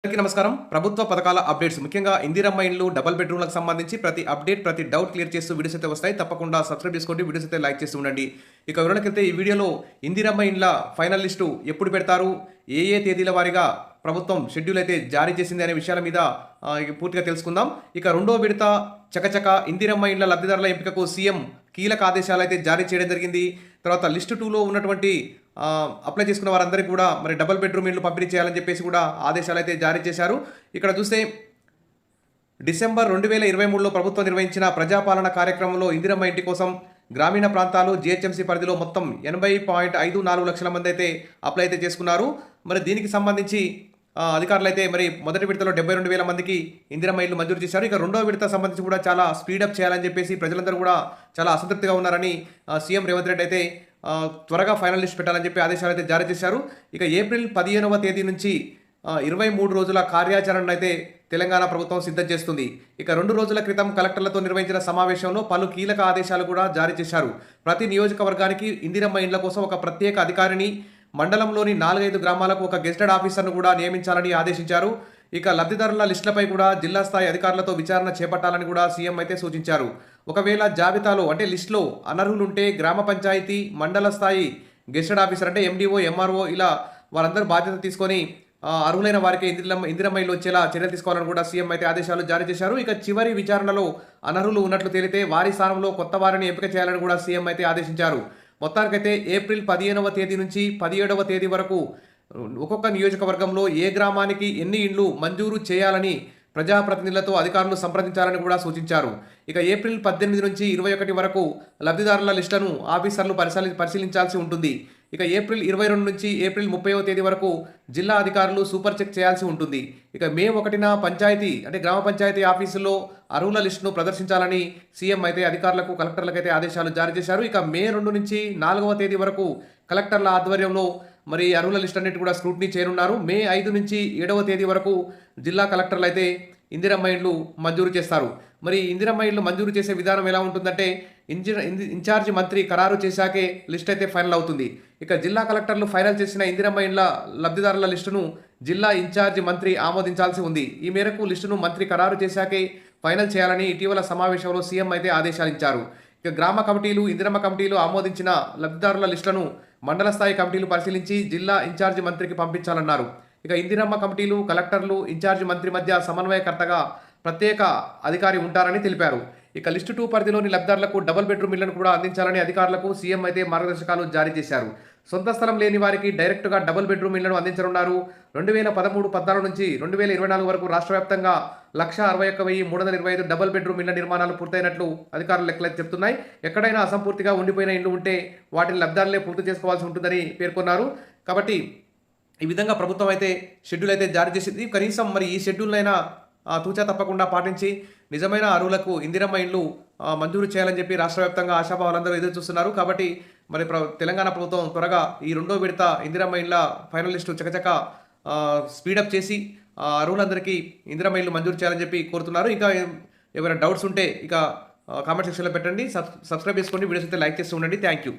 అందరికీ నమస్కారం. ప్రభుత్వ పథకాల అప్డేట్స్ ముఖ్యంగా ఇందిరమ్మ ఇండ్లు, డబుల్ బెడ్‌రూమ్‌లకు సంబంధించి ప్రతి అప్డేట్, ప్రతి డౌట్ క్లియర్ చేస్తూ వీడియోస్ అయితే వస్తాయి. తప్పకుండా సబ్స్క్రైబ్ చేసుకోండి. వీడియోస్ అయితే లైక్ చేస్తూ ఉండండి. ఇక వివరాలకెళ్తే ఈ వీడియోలో ఇందిరమ్మ ఇండ్ల ఫైనల్ లిస్టు ఎప్పుడు పెడతారు? ఏ తేదీల వారీగా ప్రభుత్వం షెడ్యూల్ అయితే జారీ చేసింది అనే విషయాల మీద పూర్తిగా తెలుసుకుందాం. ఇక రెండో విడత చకచక ఇందిరమ్మ ఇండ్ల లబ్ధిదారుల ఎంపికకు సీఎం కీలక ఆదేశాలు అయితే జారీ చేయడం జరిగింది. తర్వాత లిస్టు 2లో ఉన్నటువంటి అప్లై చేసుకున్న వారందరికీ కూడా మరి డబుల్ బెడ్రూమ్ ఇల్లు పంపిణీ చేయాలని చెప్పేసి కూడా ఆదేశాలు అయితే జారీ చేశారు. ఇక్కడ చూస్తే డిసెంబర్ 2023లో ప్రభుత్వం నిర్వహించిన ప్రజాపాలన కార్యక్రమంలో ఇందిరమ్మ ఇంటి కోసం గ్రామీణ ప్రాంతాలు జీహెచ్ఎంసీ పరిధిలో మొత్తం 80.54 లక్షల మంది అయితే అప్లై అయితే చేసుకున్నారు. మరి దీనికి సంబంధించి అధికారులు అయితే మరి మొదటి విడతలో 72,000 మందికి ఇందిరమ్మ ఇల్లు మంజూరు చేశారు. ఇక రెండో విడత సంబంధించి కూడా చాలా స్పీడప్ చేయాలని చెప్పేసి ప్రజలందరూ కూడా చాలా అసంతృప్తిగా ఉన్నారని సీఎం రేవంత్ రెడ్డి అయితే త్వరగా ఫైనల్ లిస్ట్ పెట్టాలని చెప్పి ఆదేశాలు అయితే జారీ చేశారు. ఇక ఏప్రిల్ 15వ తేదీ నుంచి 23 రోజుల కార్యాచరణను అయితే తెలంగాణ ప్రభుత్వం సిద్ధం చేస్తుంది. ఇక 2 రోజుల క్రితం కలెక్టర్లతో నిర్వహించిన సమావేశంలో పలు కీలక ఆదేశాలు కూడా జారీ చేశారు. ప్రతి నియోజకవర్గానికి ఇందిరమ్మ ఇండ్ల కోసం ఒక ప్రత్యేక అధికారిని, మండలంలోని 4-5 గ్రామాలకు ఒక గెస్టెడ్ ఆఫీసర్ను కూడా నియమించాలని ఆదేశించారు. ఇక లబ్ధిదారుల లిస్టులపై కూడా జిల్లా స్థాయి అధికారులతో విచారణ చేపట్టాలని కూడా సీఎం అయితే సూచించారు. ఒకవేళ జాబితాలో అంటే లిస్టులో అనర్హులుంటే గ్రామ పంచాయతీ, మండల స్థాయి గెస్టెడ్ ఆఫీసర్ అంటే ఎండిఓ, ఎంఆర్ఓ ఇలా వారందరూ బాధ్యత తీసుకొని అర్హులైన వారికి ఇందిరమ్మ ఇల్లు వచ్చేలా చర్యలు తీసుకోవాలని కూడా సీఎం అయితే ఆదేశాలు జారీ చేశారు. ఇక చివరి విచారణలో అనర్హులు ఉన్నట్లు తేలితే వారి స్థానంలో కొత్త వారిని ఎంపిక చేయాలని కూడా సీఎం అయితే ఆదేశించారు. మొత్తానికైతే ఏప్రిల్ 15వ తేదీ నుంచి 17వ తేదీ వరకు ఒక్కొక్క నియోజకవర్గంలో ఏ గ్రామానికి ఎన్ని ఇండ్లు మంజూరు చేయాలని ప్రజాప్రతినిధులతో అధికారులు సంప్రదించాలని కూడా సూచించారు. ఇక ఏప్రిల్ 18 నుంచి 21 వరకు లబ్ధిదారుల లిస్టులను ఆఫీసర్లు పరిశీలించాల్సి ఉంటుంది. ఇక ఏప్రిల్ 22 నుంచి ఏప్రిల్ 30వ తేదీ వరకు జిల్లా అధికారులు సూపర్ చెక్ చేయాల్సి ఉంటుంది. ఇక మే 1న పంచాయతీ అంటే గ్రామ పంచాయతీ ఆఫీసుల్లో అర్హుల లిస్టును ప్రదర్శించాలని సీఎం అయితే అధికారులకు, కలెక్టర్లకు అయితే ఆదేశాలు జారీ చేశారు. ఇక మే 2 నుంచి 4వ తేదీ వరకు కలెక్టర్ల ఆధ్వర్యంలో మరి అర్హుల లిస్ట్ అన్నిటి కూడా స్క్రూటినీ చేయనున్నారు. మే 5 నుంచి 7వ తేదీ వరకు జిల్లా కలెక్టర్లు అయితే ఇందిరమ్మ ఇండ్లు మంజూరు చేస్తారు. మరి ఇందిరమ్మ ఇండ్లు మంజూరు చేసే విధానం ఎలా ఉంటుందంటే ఇన్ఛార్జి మంత్రి ఖరారు చేశాకే లిస్ట్ అయితే ఫైనల్ అవుతుంది. ఇక జిల్లా కలెక్టర్లు ఫైనల్ చేసిన ఇందిరమ్మ ఇండ్ల లబ్ధిదారుల లిస్టును జిల్లా ఇన్ఛార్జి మంత్రి ఆమోదించాల్సి ఉంది. ఈ మేరకు లిస్టును మంత్రి ఖరారు చేశాకే ఫైనల్ చేయాలని ఇటీవల సమావేశంలో సీఎం అయితే ఆదేశాలిచ్చారు. ఇక గ్రామ కమిటీలు, ఇందిరమ్మ కమిటీలు ఆమోదించిన లబ్ధిదారుల లిస్టులను మండల స్థాయి కమిటీలు పరిశీలించి జిల్లా ఇన్ఛార్జి మంత్రికి పంపించాలన్నారు. ఇక ఇందిరమ్మ కమిటీలు, కలెక్టర్లు, ఇన్ఛార్జి మంత్రి మధ్య సమన్వయకర్తగా ప్రత్యేక అధికారి ఉంటారని తెలిపారు. ఇక లిస్టు 2 పరిధిలోని లబ్ధిదారులకు డబుల్ బెడ్రూమ్ ఇళ్లను కూడా అందించాలని అధికారులకు సీఎం అయితే మార్గదర్శకాలు జారీ చేశారు. సొంత స్థలం లేని వారికి డైరెక్ట్గా డబుల్ బెడ్రూమ్ ఇళ్లను అందించనున్నారు. 2013-14 నుంచి 2024 వరకు రాష్ట్ర వ్యాప్తంగా 161,325 డబుల్ బెడ్రూమ్ ఇళ్ల నిర్మాణాలు పూర్తయినట్లు అధికారుల లెక్కలు చెప్తున్నాయి. ఎక్కడైనా అసంపూర్తిగా ఉండిపోయిన ఇళ్లు ఉంటే వాటిని లబ్ధిదారులే పూర్తి చేసుకోవాల్సి ఉంటుందని పేర్కొన్నారు. కాబట్టి ఈ విధంగా ప్రభుత్వం అయితే షెడ్యూల్ అయితే జారీ చేసింది. కనీసం మరి ఈ షెడ్యూల్ అయినా తూచా తప్పకుండా పాటించి నిజమైన అర్హులకు ఇందిరమ్మ ఇండ్లు మంజూరు చేయాలని చెప్పి రాష్ట్ర వ్యాప్తంగా ఆశాభావాలందరూ ఎదురు చూస్తున్నారు. కాబట్టి మరి తెలంగాణ ప్రభుత్వం త్వరగా ఈ రెండో విడత ఇందిరమ్మ ఇండ్ల ఫైనల్ లిస్టు చకచక స్పీడప్ చేసి అర్హులందరికీ ఇందిరమ్మ ఇండ్లు మంజూరు చేయాలని చెప్పి కోరుతున్నారు. ఇంకా ఏమైనా డౌట్స్ ఉంటే ఇక కామెంట్ సెక్షన్లో పెట్టండి. సబ్స్క్రైబ్ చేసుకోండి. వీడియోస్ అయితే లైక్ చేస్తూ ఉండండి. Thank you.